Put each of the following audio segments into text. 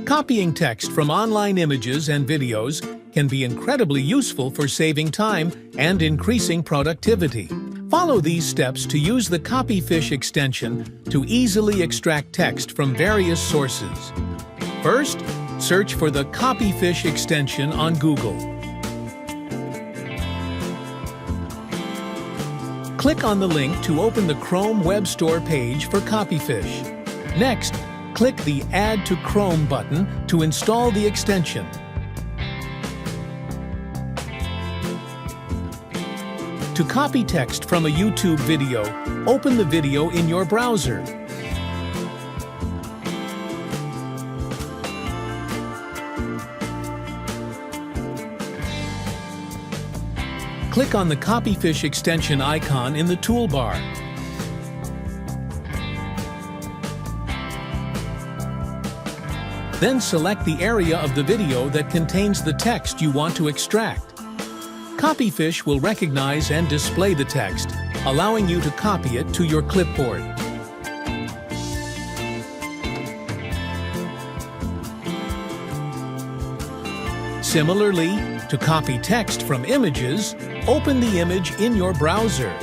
Copying text from online images and videos can be incredibly useful for saving time and increasing productivity. Follow these steps to use the Copyfish extension to easily extract text from various sources. First, search for the Copyfish extension on Google. Click on the link to open the Chrome Web Store page for Copyfish. Next, click the Add to Chrome button to install the extension. To copy text from a YouTube video, open the video in your browser. Click on the Copyfish extension icon in the toolbar. Then select the area of the video that contains the text you want to extract. Copyfish will recognize and display the text, allowing you to copy it to your clipboard. Similarly, to copy text from images, open the image in your browser.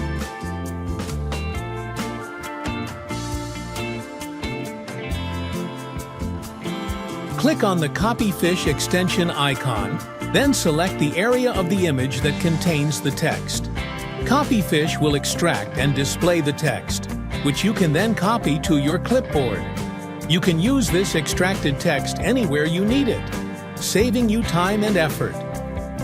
Click on the Copyfish extension icon, then select the area of the image that contains the text. Copyfish will extract and display the text, which you can then copy to your clipboard. You can use this extracted text anywhere you need it, saving you time and effort.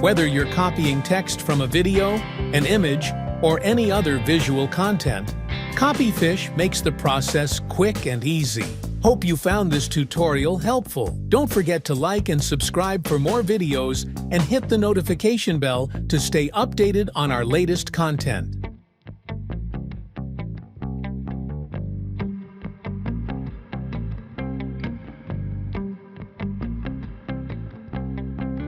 Whether you're copying text from a video, an image, or any other visual content, Copyfish makes the process quick and easy. Hope you found this tutorial helpful. Don't forget to like and subscribe for more videos and hit the notification bell to stay updated on our latest content.